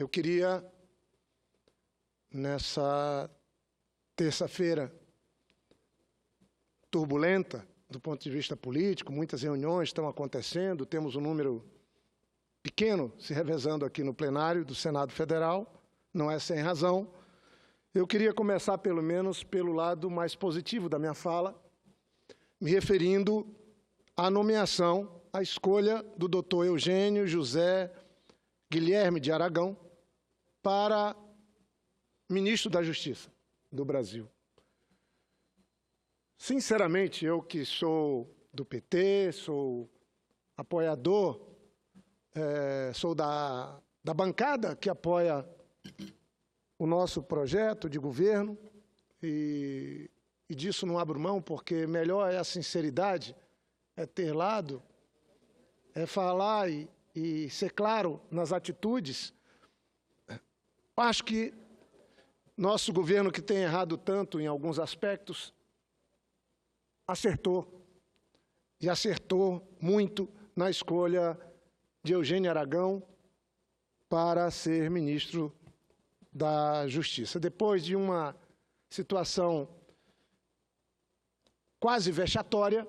Eu queria, nessa terça-feira turbulenta, do ponto de vista político, muitas reuniões estão acontecendo, temos um número pequeno se revezando aqui no plenário do Senado Federal, não é sem razão. Eu queria começar, pelo menos, pelo lado mais positivo da minha fala, me referindo à nomeação, à escolha do doutor Eugênio José Guilherme de Aragão para ministro da Justiça do Brasil. Sinceramente, eu que sou do PT, sou apoiador, sou da bancada que apoia o nosso projeto de governo, e disso não abro mão, porque melhor é a sinceridade, é ter lado, é falar e ser claro nas atitudes. Acho que nosso governo, que tem errado tanto em alguns aspectos, acertou, e acertou muito na escolha de Eugênio Aragão para ser ministro da Justiça. Depois de uma situação quase vexatória,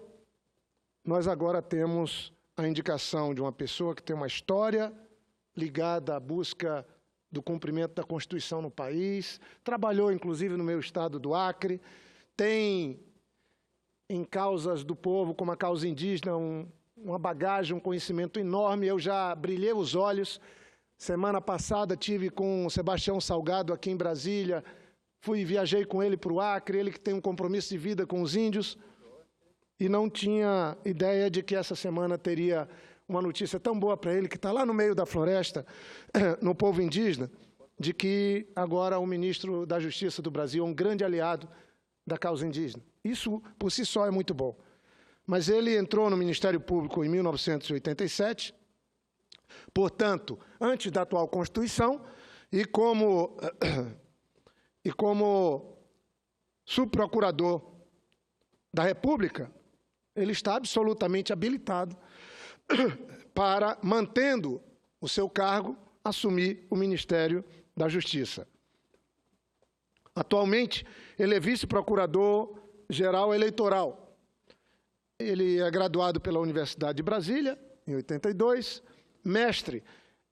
nós agora temos a indicação de uma pessoa que tem uma história ligada à busca do cumprimento da Constituição no país, trabalhou, inclusive, no meu estado do Acre, tem em causas do povo, como a causa indígena, uma bagagem, um conhecimento enorme. Eu já brilhei os olhos. Semana passada tive com o Sebastião Salgado aqui em Brasília, viajei com ele para o Acre, ele que tem um compromisso de vida com os índios, e não tinha ideia de que essa semana teria uma notícia tão boa para ele, que está lá no meio da floresta, no povo indígena, de que agora o ministro da Justiça do Brasil é um grande aliado da causa indígena. Isso, por si só, é muito bom. Mas ele entrou no Ministério Público em 1987, portanto, antes da atual Constituição, e como subprocurador da República, ele está absolutamente habilitado para, mantendo o seu cargo, assumir o Ministério da Atualmente, ele é vice-procurador-geral eleitoral. Ele é graduado pela Universidade de Brasília, em 82, mestre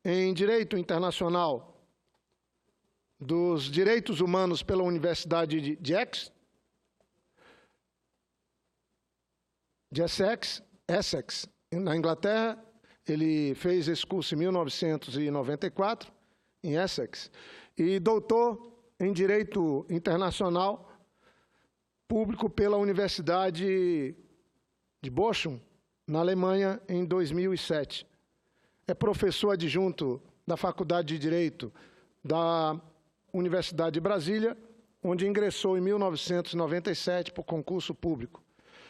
em Direito Internacional dos Direitos Humanos pela Universidade de Essex, na Inglaterra. Ele fez esse curso em 1994, em Essex, e doutor em Direito Internacional Público pela Universidade de Bochum, na Alemanha, em 2007. É professor adjunto da Faculdade de Direito da Universidade de Brasília, onde ingressou em 1997 por concurso público.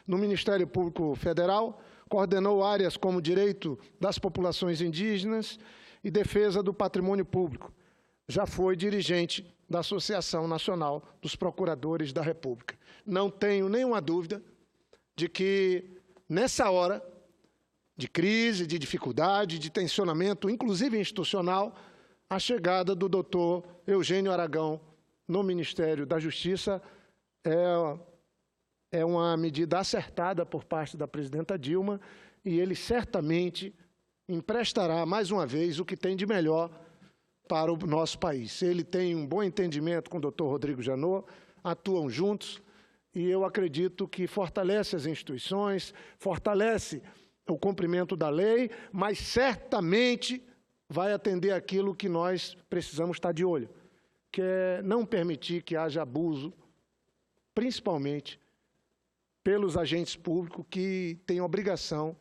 No Ministério Público Federal, coordenou áreas como direito das populações indígenas e defesa do patrimônio público. Já foi dirigente da Associação Nacional dos Procuradores da República. Não tenho nenhuma dúvida de que, nessa hora de crise, de dificuldade, de tensionamento, inclusive institucional, a chegada do doutor Eugênio Aragão no Ministério da Justiça é uma medida acertada por parte da presidenta Dilma, e ele certamente emprestará, mais uma vez, o que tem de melhor para o nosso país. Ele tem um bom entendimento com o doutor Rodrigo Janot, atuam juntos, e eu acredito que fortalece as instituições, fortalece o cumprimento da lei, mas certamente vai atender aquilo que nós precisamos estar de olho, que é não permitir que haja abuso, principalmente pelos agentes públicos que têm obrigação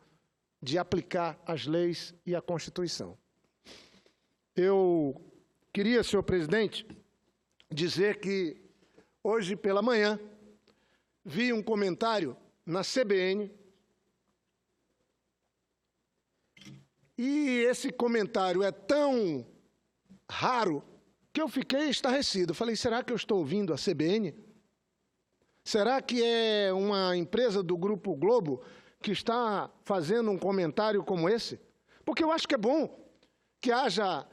de aplicar as leis e a Constituição. Eu queria, senhor presidente, dizer que hoje pela manhã vi um comentário na CBN, e esse comentário é tão raro que eu fiquei estarrecido. Falei, será que eu estou ouvindo a CBN? Será que é uma empresa do Grupo Globo que está fazendo um comentário como esse? Porque eu acho que é bom que haja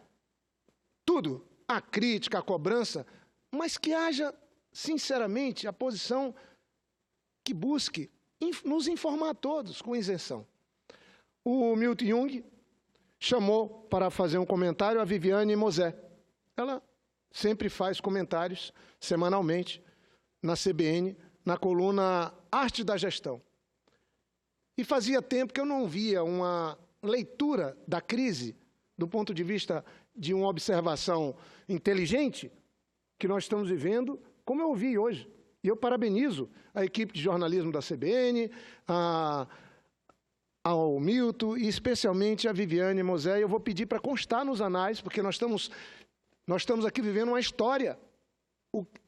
tudo, a crítica, a cobrança, mas que haja, sinceramente, a posição que busque nos informar a todos, com isenção. O Milton Jung chamou para fazer um comentário a Viviane Mosé. Ela sempre faz comentários, semanalmente, na CBN, na coluna Arte da Gestão. E fazia tempo que eu não via uma leitura da crise, do ponto de vista de uma observação inteligente, que nós estamos vivendo, como eu ouvi hoje. E eu parabenizo a equipe de jornalismo da CBN, ao Milton e especialmente a Viviane Mosé. Eu vou pedir para constar nos anais, porque nós estamos aqui vivendo uma história.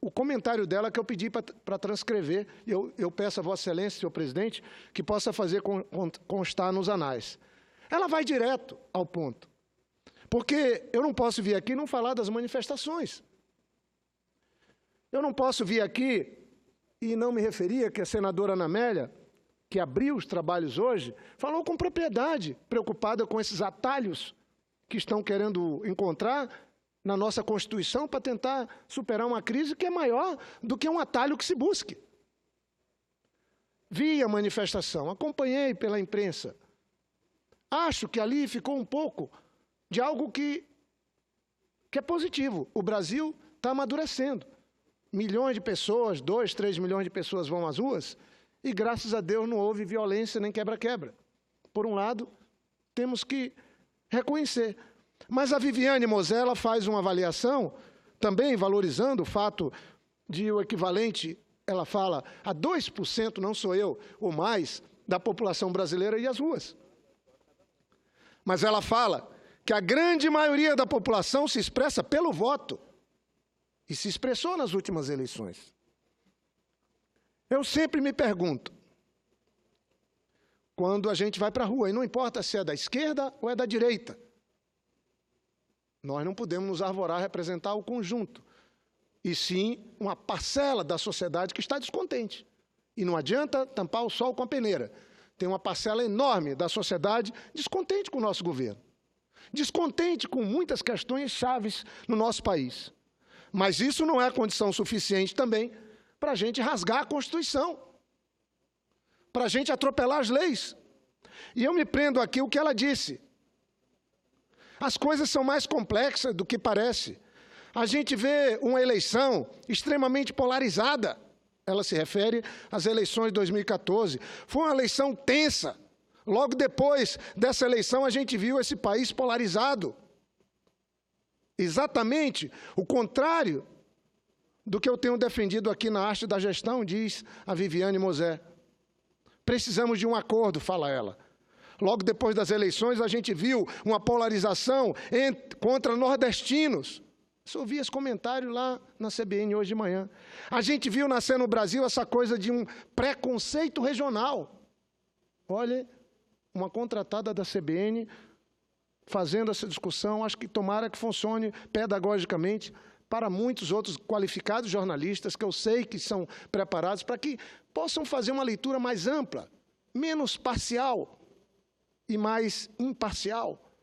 O comentário dela que eu pedi para transcrever, eu peço a Vossa Excelência, senhor presidente, que possa fazer constar nos anais. Ela vai direto ao ponto, porque eu não posso vir aqui e não falar das manifestações. Eu não posso vir aqui e não me referir que a senadora Ana Amélia, que abriu os trabalhos hoje, falou com propriedade, preocupada com esses atalhos que estão querendo encontrar na nossa Constituição para tentar superar uma crise que é maior do que um atalho que se busque. Vi a manifestação, acompanhei pela imprensa. Acho que ali ficou um pouco de algo que é positivo. O Brasil está amadurecendo. Milhões de pessoas, 2, 3 milhões de pessoas vão às ruas e, graças a Deus, não houve violência nem quebra-quebra. Por um lado, temos que reconhecer. Mas a Viviane Mosé, ela faz uma avaliação, também valorizando o fato de o equivalente, ela fala, a 2%, não sou eu, ou mais, da população brasileira ir às ruas. Mas ela fala que a grande maioria da população se expressa pelo voto. E se expressou nas últimas eleições. Eu sempre me pergunto, quando a gente vai para a rua, e não importa se é da esquerda ou é da direita, nós não podemos nos arvorar a representar o conjunto, e sim uma parcela da sociedade que está descontente. E não adianta tampar o sol com a peneira. Tem uma parcela enorme da sociedade descontente com o nosso governo, descontente com muitas questões chaves no nosso país. Mas isso não é condição suficiente também para a gente rasgar a Constituição, para a gente atropelar as leis. E eu me prendo aqui o que ela disse. As coisas são mais complexas do que parece. A gente vê uma eleição extremamente polarizada. Ela se refere às eleições de 2014. Foi uma eleição tensa. Logo depois dessa eleição, a gente viu esse país polarizado. Exatamente o contrário do que eu tenho defendido aqui na Arte da Gestão, diz a Viviane Mosé. Precisamos de um acordo, fala ela. Logo depois das eleições, a gente viu uma polarização contra nordestinos. Eu ouvi esse comentário lá na CBN hoje de manhã. A gente viu nascer no Brasil essa coisa de um preconceito regional. Olha, uma contratada da CBN fazendo essa discussão, acho que tomara que funcione pedagogicamente para muitos outros qualificados jornalistas, que eu sei que são preparados, para que possam fazer uma leitura mais ampla, menos parcial e mais imparcial,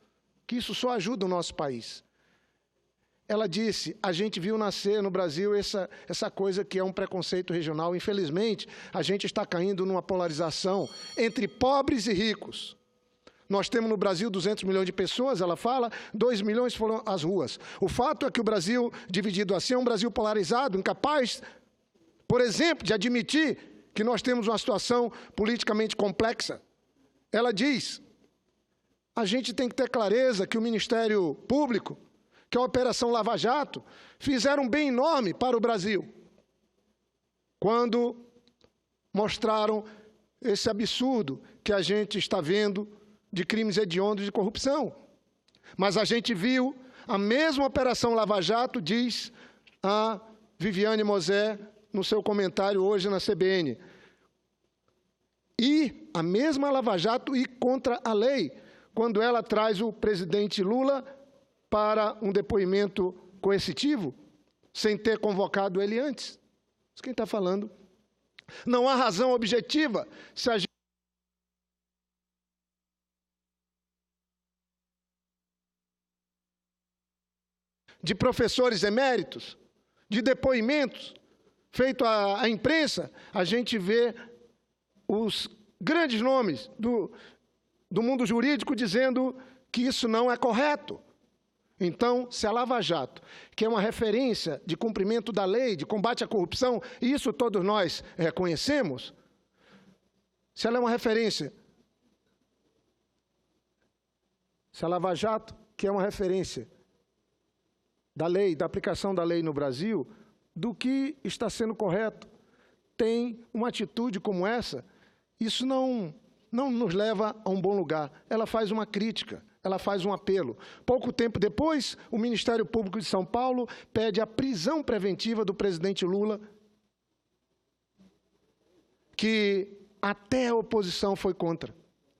que isso só ajuda o nosso país. Ela disse, a gente viu nascer no Brasil essa coisa que é um preconceito regional. Infelizmente, a gente está caindo numa polarização entre pobres e ricos. Nós temos no Brasil 200 milhões de pessoas, ela fala, 2 milhões foram às ruas. O fato é que o Brasil, dividido assim, é um Brasil polarizado, incapaz, por exemplo, de admitir que nós temos uma situação politicamente complexa. Ela diz, a gente tem que ter clareza que o Ministério Público, que a Operação Lava Jato, fizeram um bem enorme para o Brasil, quando mostraram esse absurdo que a gente está vendo de crimes hediondos de corrupção. Mas a gente viu a mesma Operação Lava Jato, diz a Viviane Mosé no seu comentário hoje na CBN. E a mesma Lava Jato ir contra a lei, quando ela traz o presidente Lula para um depoimento coercitivo, sem ter convocado ele antes. Isso quem está falando. Não há razão objetiva se a gente de professores eméritos, de depoimentos feitos à imprensa, a gente vê os grandes nomes do mundo jurídico dizendo que isso não é correto. Então, se a Lava Jato, que é uma referência de cumprimento da lei, de combate à corrupção, e isso todos nós reconhecemos, se ela é uma referência, se a Lava Jato, que é uma referência da lei, da aplicação da lei no Brasil, do que está sendo correto, tem uma atitude como essa, isso não nos leva a um bom lugar. Ela faz uma crítica, ela faz um apelo. Pouco tempo depois, o Ministério Público de São Paulo pede a prisão preventiva do presidente Lula, que até a oposição foi contra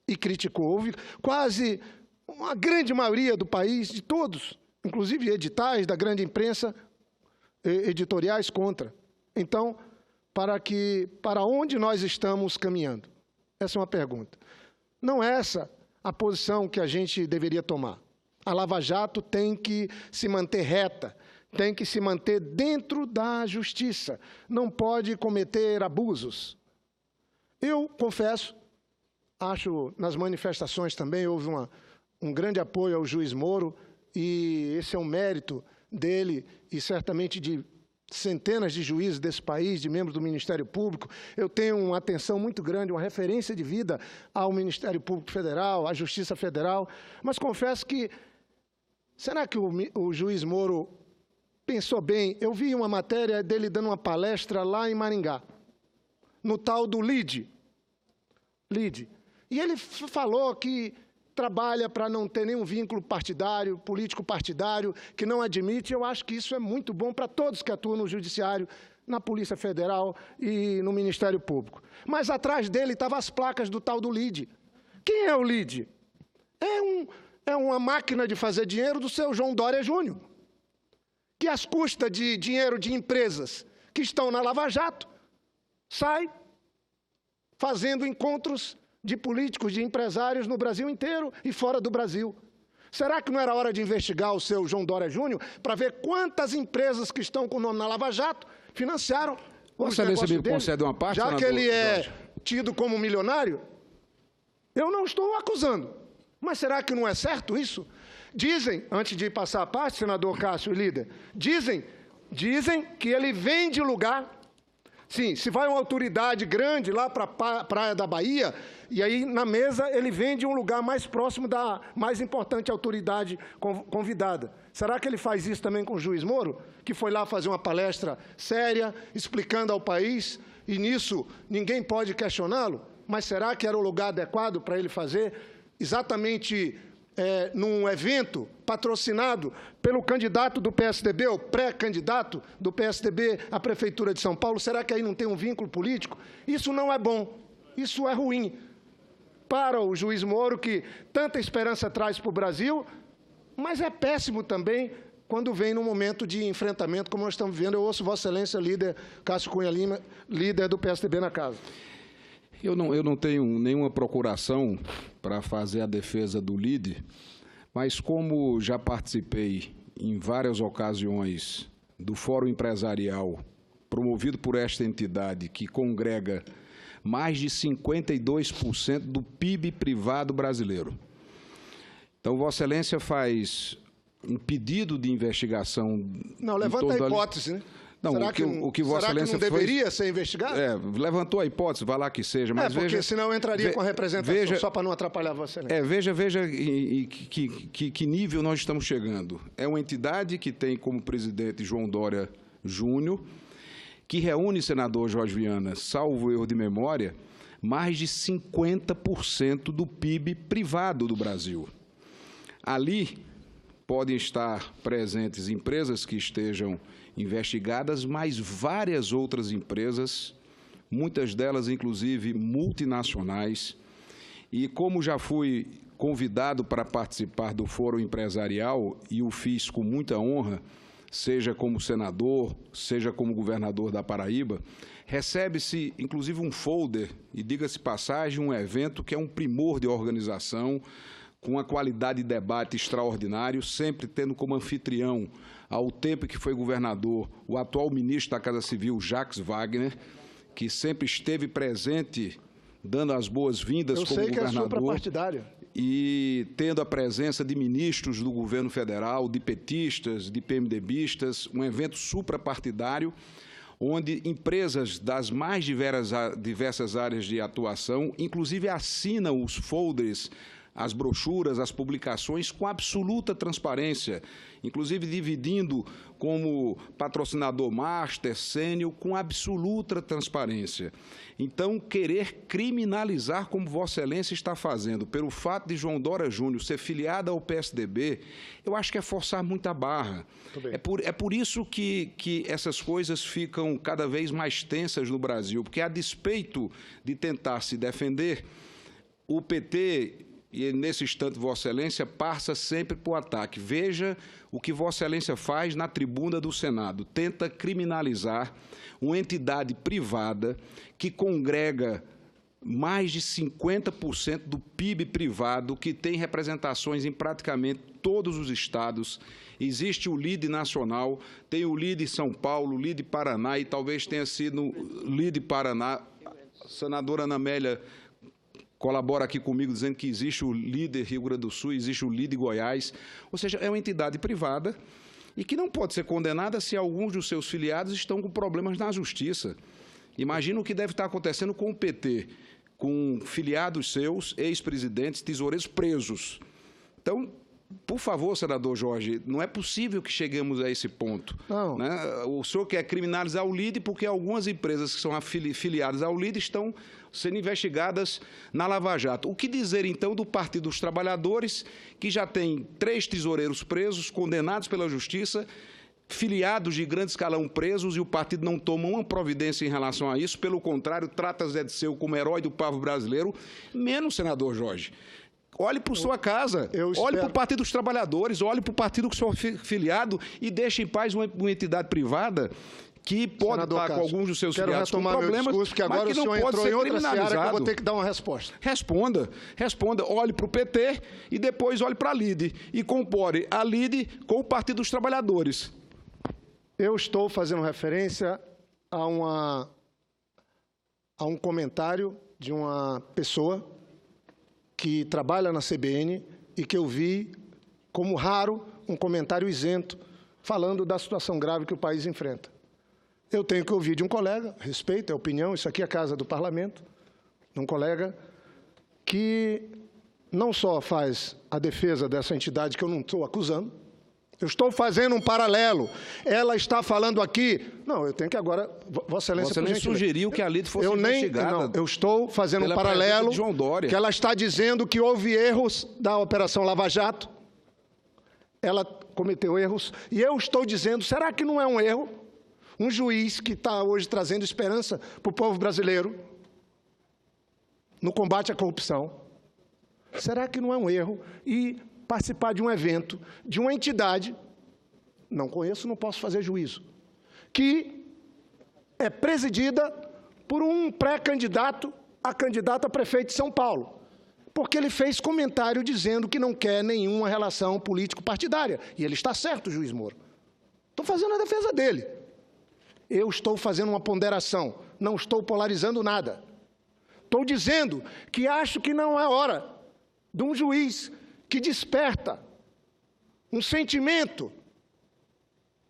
e criticou. Houve quase uma grande maioria do país, de todos, inclusive editais da grande imprensa, editoriais contra. Então, para onde nós estamos caminhando? Essa é uma pergunta. Não é essa a posição que a gente deveria tomar. A Lava Jato tem que se manter reta, tem que se manter dentro da justiça, não pode cometer abusos. Eu confesso, acho nas manifestações também houve um grande apoio ao juiz Moro, e esse é um mérito dele e certamente de centenas de juízes desse país, de membros do Ministério Público. Eu tenho uma atenção muito grande, uma referência de vida ao Ministério Público Federal, à Justiça Federal, mas confesso que, será que o juiz Moro pensou bem? Eu vi uma matéria dele dando uma palestra lá em Maringá, no tal do LIDE. E ele falou que trabalha para não ter nenhum vínculo partidário, político partidário, que não admite. Eu acho que isso é muito bom para todos que atuam no Judiciário, na Polícia Federal e no Ministério Público. Mas atrás dele estavam as placas do tal do LIDE. Quem é o LIDE? É uma máquina de fazer dinheiro do seu João Dória Júnior, que às custas de dinheiro de empresas que estão na Lava Jato, sai fazendo encontros de políticos, de empresários no Brasil inteiro e fora do Brasil. Será que não era hora de investigar o seu João Dória Júnior para ver quantas empresas que estão com o nome na Lava Jato financiaram os negócios dele? Concede uma parte, já que ele é tido como milionário? Eu não estou acusando, mas será que não é certo isso? Dizem, antes de passar a parte, senador Cássio e líder, dizem que ele vende lugar. Sim, se vai uma autoridade grande lá para a Praia da Bahia, e aí na mesa ele vende um lugar mais próximo da mais importante autoridade convidada. Será que ele faz isso também com o juiz Moro, que foi lá fazer uma palestra séria, explicando ao país, e nisso ninguém pode questioná-lo? Mas será que era o lugar adequado para ele fazer exatamente num evento patrocinado pelo candidato do PSDB, ou pré-candidato do PSDB à Prefeitura de São Paulo? Será que aí não tem um vínculo político? Isso não é bom, isso é ruim para o juiz Moro, que tanta esperança traz para o Brasil, mas é péssimo também quando vem num momento de enfrentamento como nós estamos vivendo. Eu ouço Vossa Excelência, líder Cássio Cunha Lima, líder do PSDB na casa. Eu não tenho nenhuma procuração para fazer a defesa do LIDE, mas como já participei em várias ocasiões do Fórum Empresarial promovido por esta entidade, que congrega mais de 52% do PIB privado brasileiro. Então, Vossa Excelência faz um pedido de investigação... Não, levanta a hipótese, né? Não, será que Vossa Excelência não deveria ser investigado? Levantou a hipótese, vai lá que seja, mas porque veja, senão eu entraria com a representação, só para não atrapalhar Vossa Excelência. Veja que nível nós estamos chegando. É uma entidade que tem como presidente João Dória Júnior, que reúne, senador Jorge Viana, salvo erro de memória, mais de 50% do PIB privado do Brasil. Ali podem estar presentes empresas que estejam investigadas, mas várias outras empresas, muitas delas, inclusive, multinacionais. E como já fui convidado para participar do Fórum Empresarial, e o fiz com muita honra, seja como senador, seja como governador da Paraíba, recebe-se, inclusive, um folder, e diga-se passagem, um evento que é um primor de organização, com uma qualidade de debate extraordinário, sempre tendo como anfitrião ao tempo que foi governador, o atual ministro da Casa Civil, Jacques Wagner, que sempre esteve presente, dando as boas-vindas como governador. Eu sei que é suprapartidário. E tendo a presença de ministros do governo federal, de petistas, de PMDBistas, um evento suprapartidário, onde empresas das mais diversas áreas de atuação, inclusive assinam os folders, as brochuras, as publicações com absoluta transparência, inclusive dividindo como patrocinador master, sênior, com absoluta transparência. Então, querer criminalizar, como Vossa Excelência está fazendo, pelo fato de João Dória Júnior ser filiado ao PSDB, eu acho que é forçar muita barra. É por isso que essas coisas ficam cada vez mais tensas no Brasil, porque, a despeito de tentar se defender, o PT... E, nesse instante, Vossa Excelência passa sempre para o ataque. Veja o que Vossa Excelência faz na tribuna do Senado. Tenta criminalizar uma entidade privada que congrega mais de 50% do PIB privado, que tem representações em praticamente todos os estados. Existe o LIDE nacional, tem o LIDE São Paulo, o LIDE Paraná, e talvez tenha sido o LIDE Paraná. A senadora Ana Amélia colabora aqui comigo dizendo que existe o LIDE Rio Grande do Sul, existe o LIDE Goiás, ou seja, é uma entidade privada e que não pode ser condenada se alguns dos seus filiados estão com problemas na justiça. Imagina o que deve estar acontecendo com o PT, com filiados seus, ex-presidentes, tesoureiros presos. Então, por favor, senador Jorge, não é possível que cheguemos a esse ponto. Não. Né? O senhor quer criminalizar o LIDE porque algumas empresas que são filiadas ao LIDE estão sendo investigadas na Lava Jato. O que dizer, então, do Partido dos Trabalhadores, que já tem 3 tesoureiros presos, condenados pela Justiça, filiados de grande escalão presos, e o partido não toma uma providência em relação a isso, pelo contrário, trata Zé Disseu como herói do povo brasileiro, menos, senador Jorge. Olhe para sua casa, olhe para o Partido dos Trabalhadores, olhe para o partido que o senhor é filiado e deixe em paz uma entidade privada que pode estar com alguns dos seus filiados com problemas, discurso, que agora mas que não pode ser criminalizado. Que eu vou ter que dar uma resposta. Responda. Olhe para o PT e depois olhe para a LIDE e compare a LIDE com o Partido dos Trabalhadores. Eu estou fazendo referência a um comentário de uma pessoa que trabalha na CBN e que eu vi como raro um comentário isento falando da situação grave que o país enfrenta. Eu tenho que ouvir de um colega, respeito, é opinião, isso aqui é a casa do parlamento, de um colega que não só faz a defesa dessa entidade que eu não estou acusando, eu estou fazendo um paralelo. Ela está falando aqui... Não, eu tenho que agora... Vossa Excelência sugeriu que a LIDE fosse investigada. Não, eu estou fazendo um paralelo João Dória, que ela está dizendo que houve erros da Operação Lava Jato. Ela cometeu erros. E eu estou dizendo, será que não é um erro? Um juiz que está hoje trazendo esperança para o povo brasileiro no combate à corrupção. Será que não é um erro? E participar de um evento, de uma entidade, não conheço, não posso fazer juízo, que é presidida por um pré-candidato a candidato a prefeito de São Paulo, porque ele fez comentário dizendo que não quer nenhuma relação político-partidária. E ele está certo, juiz Moro. Estou fazendo a defesa dele. Eu estou fazendo uma ponderação, não estou polarizando nada. Estou dizendo que acho que não é hora de um juiz que desperta um sentimento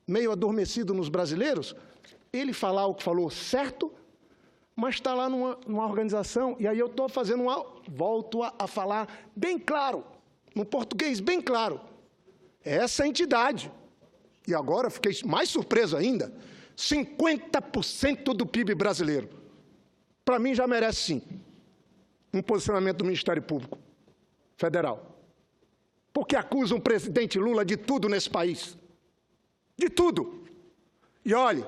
meio adormecido nos brasileiros, ele falar o que falou certo, mas está lá numa organização, e aí eu estou fazendo volto a falar bem claro, no português bem claro, essa entidade, e agora fiquei mais surpreso ainda, 50% do PIB brasileiro, para mim já merece sim, um posicionamento do Ministério Público Federal. Porque acusam o presidente Lula de tudo nesse país. De tudo. E olhe,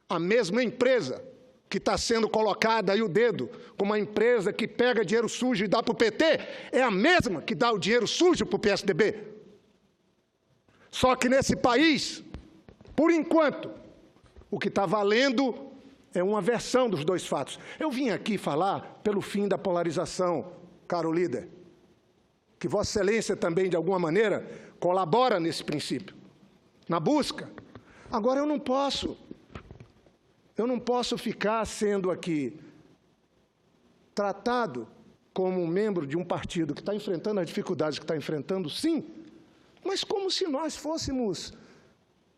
a mesma empresa que está sendo colocada aí o dedo como uma empresa que pega dinheiro sujo e dá para o PT, é a mesma que dá o dinheiro sujo para o PSDB. Só que nesse país, por enquanto, o que está valendo é uma versão dos dois fatos. Eu vim aqui falar pelo fim da polarização, caro líder, que Vossa Excelência também, de alguma maneira, colabora nesse princípio. na busca. Agora, eu não posso ficar sendo aqui tratado como um membro de um partido que está enfrentando as dificuldades que está enfrentando, sim, mas como se nós fôssemos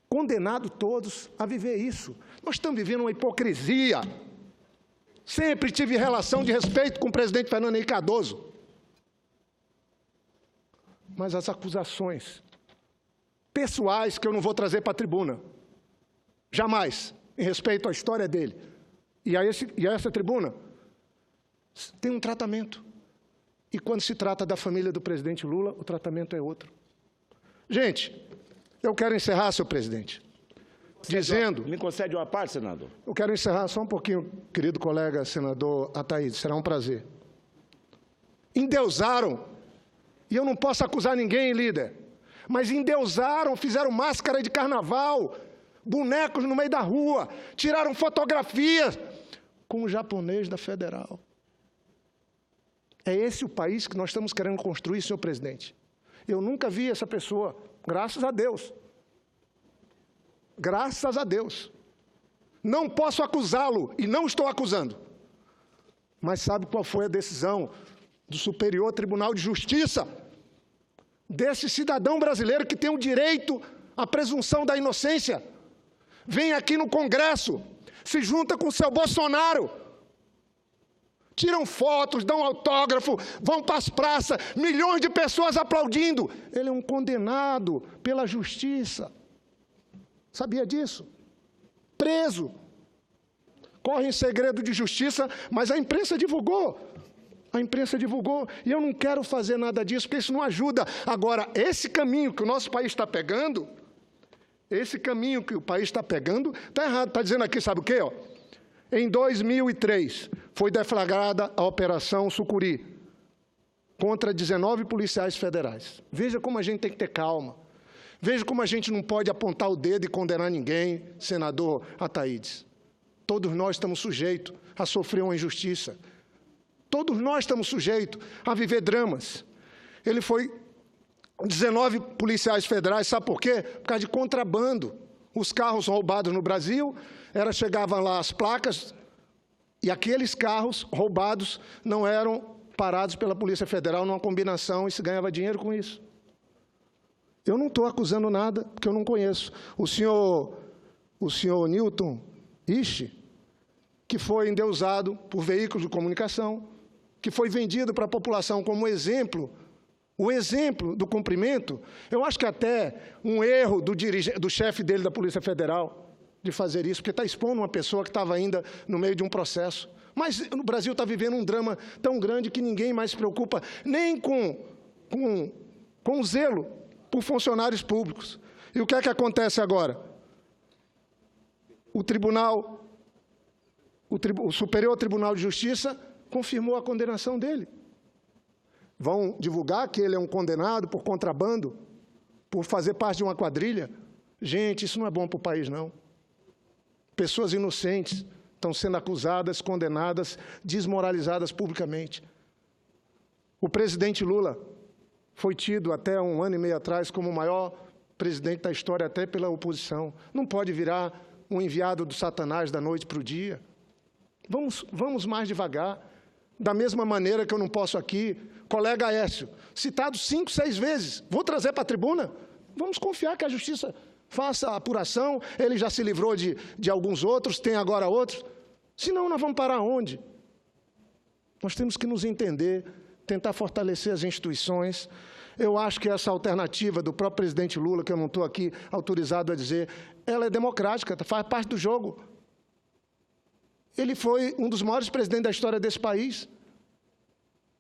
condenados todos a viver isso. Nós estamos vivendo uma hipocrisia. Sempre tive relação de respeito com o presidente Fernando Henrique Cardoso. Mas as acusações pessoais que eu não vou trazer para a tribuna, jamais, em respeito à história dele, e a essa tribuna, tem um tratamento. E quando se trata da família do presidente Lula, o tratamento é outro. Gente, eu quero encerrar, senhor presidente, dizendo... Me concede uma parte, senador? Eu quero encerrar só um pouquinho, querido colega senador Ataíde, será um prazer. Endeusaram, e eu não posso acusar ninguém, líder, mas endeusaram, fizeram máscara de carnaval, bonecos no meio da rua, tiraram fotografias com o japonês da Federal. É esse o país que nós estamos querendo construir, senhor presidente. Eu nunca vi essa pessoa, graças a Deus. Graças a Deus. Não posso acusá-lo, e não estou acusando. Mas sabe qual foi a decisão do Superior Tribunal de Justiça? Desse cidadão brasileiro que tem o direito à presunção da inocência. Vem aqui no Congresso, se junta com o seu Bolsonaro, tiram fotos, dão autógrafo, vão para as praças, milhões de pessoas aplaudindo. Ele é um condenado pela justiça. Sabia disso? Preso. Corre em segredo de justiça, mas a imprensa divulgou. A imprensa divulgou. E eu não quero fazer nada disso, porque isso não ajuda. Agora, esse caminho que o nosso país está pegando, está errado. Está dizendo aqui, sabe o quê? Em 2003, foi deflagrada a Operação Sucuri, contra 19 policiais federais. Veja como a gente tem que ter calma. Veja como a gente não pode apontar o dedo e condenar ninguém, senador Ataídes. Todos nós estamos sujeitos a sofrer uma injustiça. Todos nós estamos sujeitos a viver dramas. Ele foi 19 policiais federais, sabe por quê? Por causa de contrabando. Os carros roubados no Brasil, chegavam lá as placas, e aqueles carros roubados não eram parados pela Polícia Federal numa combinação e se ganhava dinheiro com isso. Eu não estou acusando nada, porque eu não conheço. O senhor Newton Ishi, que foi endeusado por veículos de comunicação, que foi vendido para a população como exemplo, o exemplo do cumprimento, eu acho que até um erro do chefe dele da Polícia Federal de fazer isso, porque está expondo uma pessoa que estava ainda no meio de um processo. Mas o Brasil está vivendo um drama tão grande que ninguém mais se preocupa, nem com zelo por funcionários públicos. E o que é que acontece agora? O Superior Tribunal de Justiça confirmou a condenação dele. Vão divulgar que ele é um condenado por contrabando, por fazer parte de uma quadrilha. Gente, isso não é bom para o país, não. Pessoas inocentes estão sendo acusadas, condenadas, desmoralizadas publicamente. O presidente Lula foi tido até 1 ano e meio atrás como o maior presidente da história, até pela oposição. Não pode virar um enviado do Satanás da noite para o dia. Vamos mais devagar. Da mesma maneira que eu não posso aqui, colega Aécio, citado 5, 6 vezes, vou trazer para a tribuna. Vamos confiar que a Justiça faça a apuração, ele já se livrou de alguns outros, tem agora outros. Senão, nós vamos parar onde? Nós temos que nos entender, tentar fortalecer as instituições. Eu acho que essa alternativa do próprio presidente Lula, que eu não estou aqui autorizado a dizer, ela é democrática, faz parte do jogo. Ele foi um dos maiores presidentes da história desse país.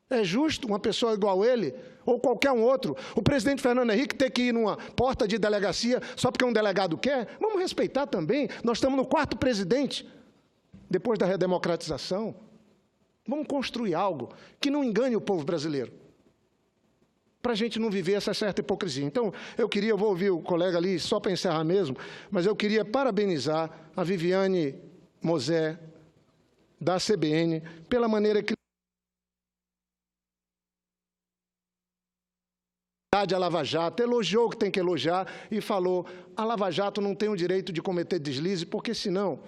É justo uma pessoa igual ele, ou qualquer um outro, o presidente Fernando Henrique ter que ir numa porta de delegacia só porque um delegado quer? Vamos respeitar também. Nós estamos no 4º presidente, depois da redemocratização. Vamos construir algo que não engane o povo brasileiro, para a gente não viver essa certa hipocrisia. Então, eu vou ouvir o colega ali, só para encerrar mesmo, mas eu queria parabenizar a Viviane Mosé, da CBN, pela maneira que a Lava Jato, elogiou o que tem que elogiar e falou: a Lava Jato não tem o direito de cometer deslize, porque senão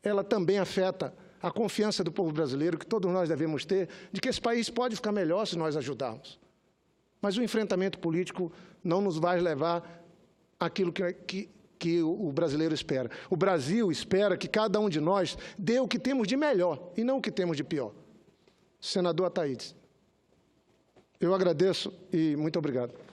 ela também afeta a confiança do povo brasileiro, que todos nós devemos ter, de que esse país pode ficar melhor se nós ajudarmos. Mas o enfrentamento político não nos vai levar àquilo que o brasileiro espera. O Brasil espera que cada um de nós dê o que temos de melhor e não o que temos de pior. Senador Ataídes, eu agradeço e muito obrigado.